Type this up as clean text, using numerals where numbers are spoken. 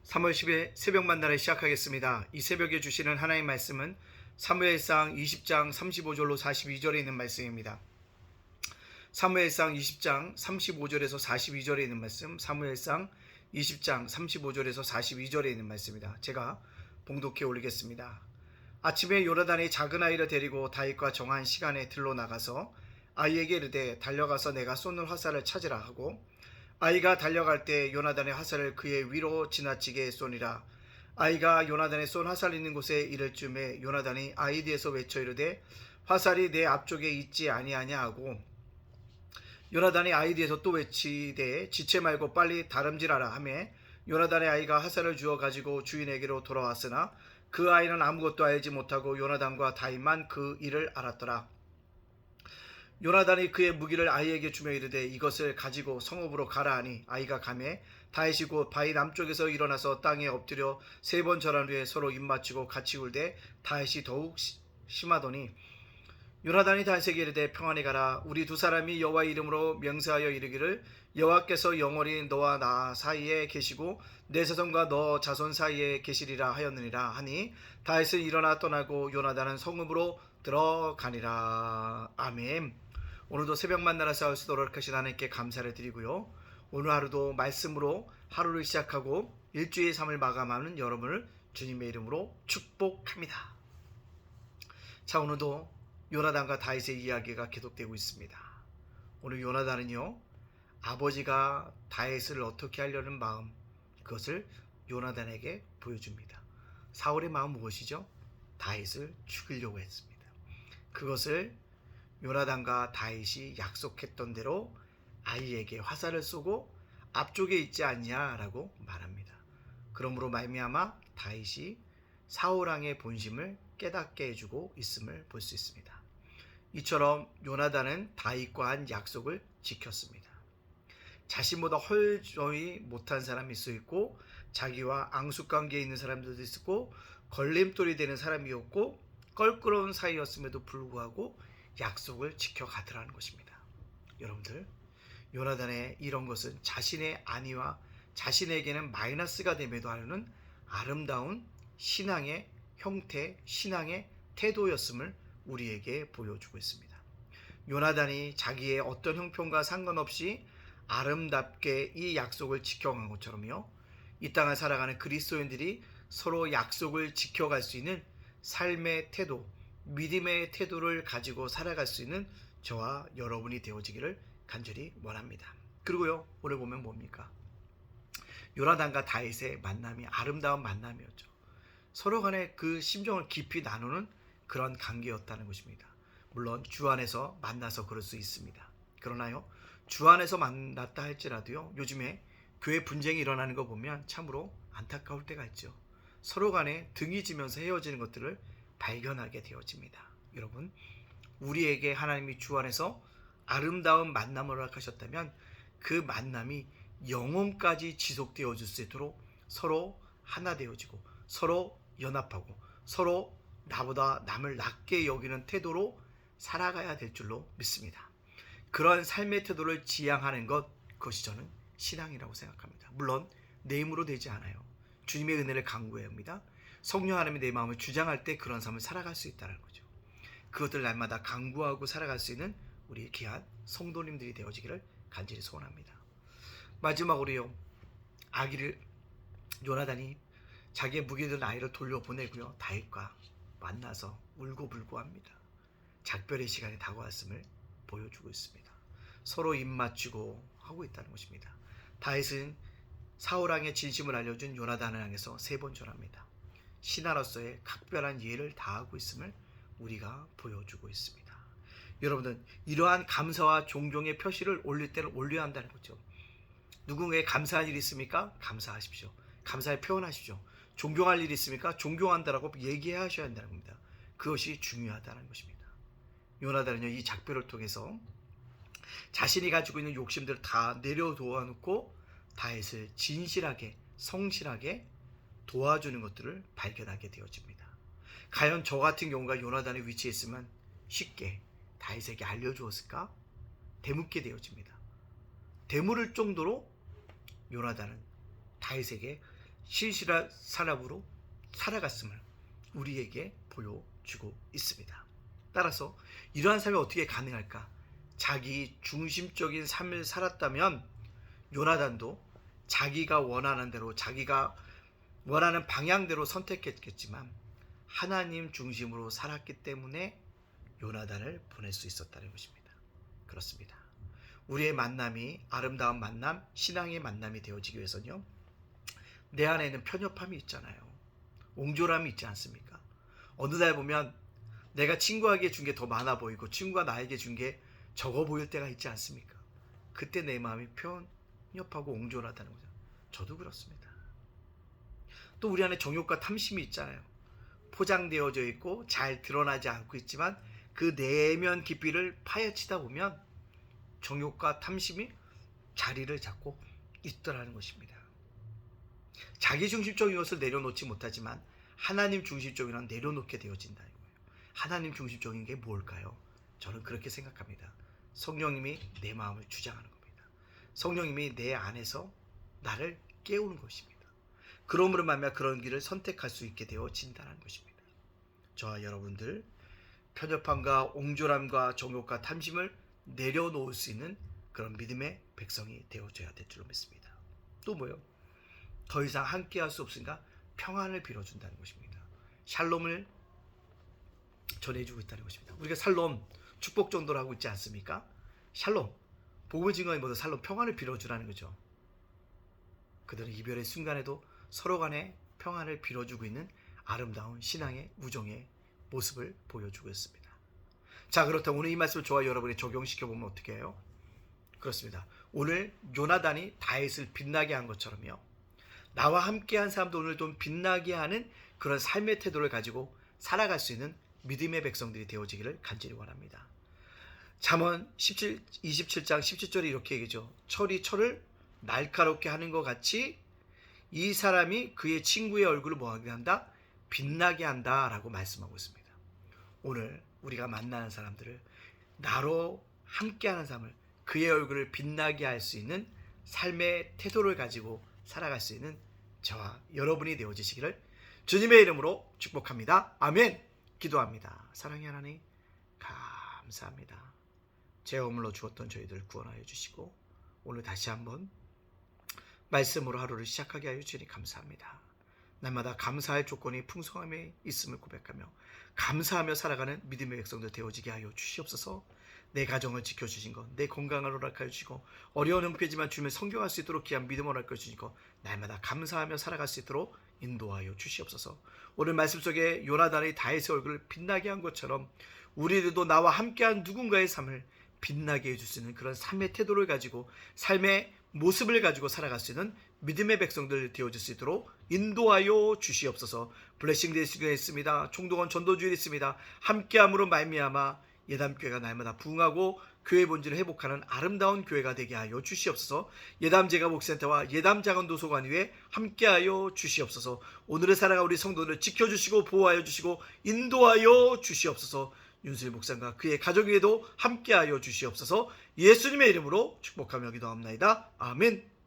3월 10일 새벽 만나를 시작하겠습니다. 이 새벽에 주시는 하나님의 말씀은 사무엘상 20장 35절로 42절에 있는 말씀입니다. 사무엘상 20장 35절에서 42절에 있는 말씀, 사무엘상 20장 35절에서 42절에 있는 말씀입니다. 제가 봉독해 올리겠습니다. 아침에 요나단이 작은 아이를 데리고 다윗과 정한 시간에 들로 나가서 아이에게 이르되 달려가서 내가 쏘는 화살을 찾으라 하고, 아이가 달려갈 때 요나단의 화살을 그의 위로 지나치게 쏘니라. 아이가 요나단의 쏜 화살 있는 곳에 이를 쯤에 요나단이 아이 뒤에서 외쳐 이르되 화살이 내 앞쪽에 있지 아니하냐 하고, 요나단이 아이 뒤에서 또 외치되 지체 말고 빨리 다름질하라 하매 요나단의 아이가 화살을 주어 가지고 주인에게로 돌아왔으나 그 아이는 아무것도 알지 못하고 요나단과 다윗만 그 일을 알았더라. 요나단이 그의 무기를 아이에게 주며 이르되 이것을 가지고 성읍으로 가라 하니 아이가 가매 다윗이 곧 바위 남쪽에서 일어나서 땅에 엎드려 3번 절한 후에 서로 입맞추고 같이 울되 다윗이 더욱 심하더니 요나단이 다윗에게 이르되 평안히 가라. 우리 두 사람이 여호와의 이름으로 명세하여 이르기를 여호와께서 영원히 너와 나 사이에 계시고 내 자손과 너 자손 사이에 계시리라 하였느니라 하니 다윗은 일어나 떠나고 요나단은 성읍으로 들어가니라. 아멘. 오늘도 새벽 만나라 싸울 수 있도록 하신 하나님께 감사를 드리고요. 오늘 하루도 말씀으로 하루를 시작하고 일주의 삶을 마감하는 여러분을 주님의 이름으로 축복합니다. 자, 오늘도 요나단과 다윗의 이야기가 계속되고 있습니다. 오늘 요나단은요, 아버지가 다윗을 어떻게 하려는 마음, 그것을 요나단에게 보여줍니다. 사울의 마음 무엇이죠? 다윗을 죽이려고 했습니다. 그것을 요나단과 다윗이 약속했던 대로 아이에게 화살을 쏘고 앞쪽에 있지 않냐라고 말합니다. 그러므로 말미암아 다윗이 사울왕의 본심을 깨닫게 해주고 있음을 볼 수 있습니다. 이처럼 요나단은 다윗과 한 약속을 지켰습니다. 자신보다 헐저히 못한 사람이 있어 있고 자기와 앙숙관계에 있는 사람들도 있었고 걸림돌이 되는 사람이었고 껄끄러운 사이였음에도 불구하고 약속을 지켜가더라는 것입니다. 여러분들, 요나단의 이런 것은 자신의 안위와 자신에게는 마이너스가 됨에도 하는 아름다운 신앙의 형태, 신앙의 태도였음을 우리에게 보여주고 있습니다. 요나단이 자기의 어떤 형편과 상관없이 아름답게 이 약속을 지켜간 것처럼요, 이 땅을 살아가는 그리스도인들이 서로 약속을 지켜갈 수 있는 삶의 태도, 믿음의 태도를 가지고 살아갈 수 있는 저와 여러분이 되어지기를 간절히 원합니다. 그리고요, 오늘 보면 뭡니까? 요나단과 다윗의 만남이 아름다운 만남이었죠. 서로 간에 그 심정을 깊이 나누는 그런 관계였다는 것입니다. 물론 주 안에서 만나서 그럴 수 있습니다. 그러나요, 주 안에서 만났다 할지라도요, 요즘에 교회 분쟁이 일어나는 거 보면 참으로 안타까울 때가 있죠. 서로 간에 등이 지면서 헤어지는 것들을 발견하게 되어집니다. 여러분, 우리에게 하나님이 주 안에서 아름다운 만남을 허락하셨다면 그 만남이 영혼까지 지속되어 줄 수 있도록 서로 하나 되어지고 서로 연합하고 서로 나보다 남을 낮게 여기는 태도로 살아가야 될 줄로 믿습니다. 그런 삶의 태도를 지향하는 것, 그것이 저는 신앙이라고 생각합니다. 물론 내 힘으로 되지 않아요. 주님의 은혜를 간구해야 합니다. 성령 하나님이 내 마음을 주장할 때 그런 삶을 살아갈 수 있다는 거죠. 그것들 날마다 간구하고 살아갈 수 있는 우리 귀한 성도님들이 되어지기를 간절히 소원합니다. 마지막으로요, 요나단이 자기의 무기들 아이를 돌려보내고요, 다윗과 만나서 울고불고 합니다. 작별의 시간이 다가왔음을 보여주고 있습니다. 서로 입맞추고 하고 있다는 것입니다. 다윗은 사울왕의 진심을 알려준 요나단을 향해서 3번 절합니다. 신하로서의 각별한 예를 다하고 있음을 우리가 보여주고 있습니다. 여러분들, 이러한 감사와 존경의 표시를 올릴 때는 올려야 한다는 거죠. 누군가에게 감사한 일이 있습니까? 감사하십시오. 감사의 표현하십시오. 존경할 일이 있습니까? 존경한다라고 얘기하셔야 한다는 겁니다. 그것이 중요하다는 것입니다. 요나단은요, 이 작별을 통해서 자신이 가지고 있는 욕심들을 다 내려놓아 놓고 다윗을 진실하게, 성실하게 도와주는 것들을 발견하게 되어집니다. 과연 저 같은 경우가 요나단의 위치에 있으면 쉽게 다윗에게 알려주었을까? 되묻게 되어집니다. 되물을 정도로 요나단은 다윗에게 신실한 사람으로 살아갔음을 우리에게 보여주고 있습니다. 따라서 이러한 삶이 어떻게 가능할까? 자기 중심적인 삶을 살았다면 요나단도 자기가 원하는 대로, 자기가 원하는 방향대로 선택했겠지만 하나님 중심으로 살았기 때문에 요나단을 보낼 수 있었다는 것입니다. 그렇습니다. 우리의 만남이 아름다운 만남, 신앙의 만남이 되어지기 위해서는요, 내 안에는 편협함이 있잖아요. 옹졸함이 있지 않습니까? 어느 날 보면 내가 친구에게 준 게 더 많아 보이고 친구가 나에게 준 게 적어 보일 때가 있지 않습니까? 그때 내 마음이 편협하고 옹졸하다는 거죠. 저도 그렇습니다. 또 우리 안에 정욕과 탐심이 있잖아요. 포장되어져 있고 잘 드러나지 않고 있지만 그 내면 깊이를 파헤치다 보면 정욕과 탐심이 자리를 잡고 있더라는 것입니다. 자기중심적인 것을 내려놓지 못하지만 하나님 중심적인 건 내려놓게 되어진다는 거예요. 하나님 중심적인 게 뭘까요? 저는 그렇게 생각합니다. 성령님이 내 마음을 주장하는 겁니다. 성령님이 내 안에서 나를 깨우는 것입니다. 그러므로 말미암아 그런 길을 선택할 수 있게 되어진다는 것입니다. 저와 여러분들 편협함과 옹졸함과 정욕과 탐심을 내려놓을 수 있는 그런 믿음의 백성이 되어줘야 될 줄로 믿습니다. 또 뭐요? 더 이상 함께할 수 없으니까 평안을 빌어준다는 것입니다. 샬롬을 전해주고 있다는 것입니다. 우리가 샬롬 축복 전도를 하고 있지 않습니까? 샬롬 복음을 증거하는 모두 샬롬 평안을 빌어주라는 거죠. 그들은 이별의 순간에도 서로 간에 평안을 빌어주고 있는 아름다운 신앙의 우정의 모습을 보여주고 있습니다. 자, 그렇다면 오늘 이 말씀을 저와 여러분이 적용시켜보면 어떻게 해요? 그렇습니다. 오늘 요나단이 다윗을 빛나게 한 것처럼요, 나와 함께한 사람도 오늘 좀 빛나게 하는 그런 삶의 태도를 가지고 살아갈 수 있는 믿음의 백성들이 되어지기를 간절히 원합니다. 잠언 27장 17절에 이렇게 얘기죠. 철이 철을 날카롭게 하는 것 같이 이 사람이 그의 친구의 얼굴을 뭐하게 한다? 빛나게 한다 라고 말씀하고 있습니다. 오늘 우리가 만나는 사람들을, 나로 함께하는 사람을 그의 얼굴을 빛나게 할 수 있는 삶의 태도를 가지고 살아갈 수 있는 저와 여러분이 되어지시기를 주님의 이름으로 축복합니다. 아멘. 기도합니다. 사랑의 하나님 감사합니다. 죄 허물로 주었던 저희들을 구원하여 주시고 오늘 다시 한번 말씀으로 하루를 시작하게 하여 주니 감사합니다. 날마다 감사할 조건이 풍성함에 있음을 고백하며 감사하며 살아가는 믿음의 백성들 되어지게 하여 주시옵소서. 내 가정을 지켜주신 것, 내 건강을 허락하여 주시고 어려운 형편이지만 주님을 성경할 수 있도록 귀한 믿음을 허락하여 주시고 날마다 감사하며 살아갈 수 있도록 인도하여 주시옵소서. 오늘 말씀 속에 요나단이 다윗의 얼굴을 빛나게 한 것처럼 우리들도 나와 함께한 누군가의 삶을 빛나게 해줄 수 있는 그런 삶의 태도를 가지고 삶의 모습을 가지고 살아갈 수 있는 믿음의 백성들 되어질 수 있도록 인도하여 주시옵소서. 블레싱 되시겠습니다. 총동원 전도주일이 있습니다. 함께함으로 말미암아 예담교회가 날마다 부흥하고 교회 본질을 회복하는 아름다운 교회가 되게 하여 주시옵소서. 예담 제가목센터와 예담 자건도서관 위에 함께하여 주시옵소서. 오늘을 살아가 우리 성도들을 지켜주시고 보호하여 주시고 인도하여 주시옵소서. 윤수일 목사님과 그의 가족 위에도 함께하여 주시옵소서. 예수님의 이름으로 축복하며 기도합니다. 아멘.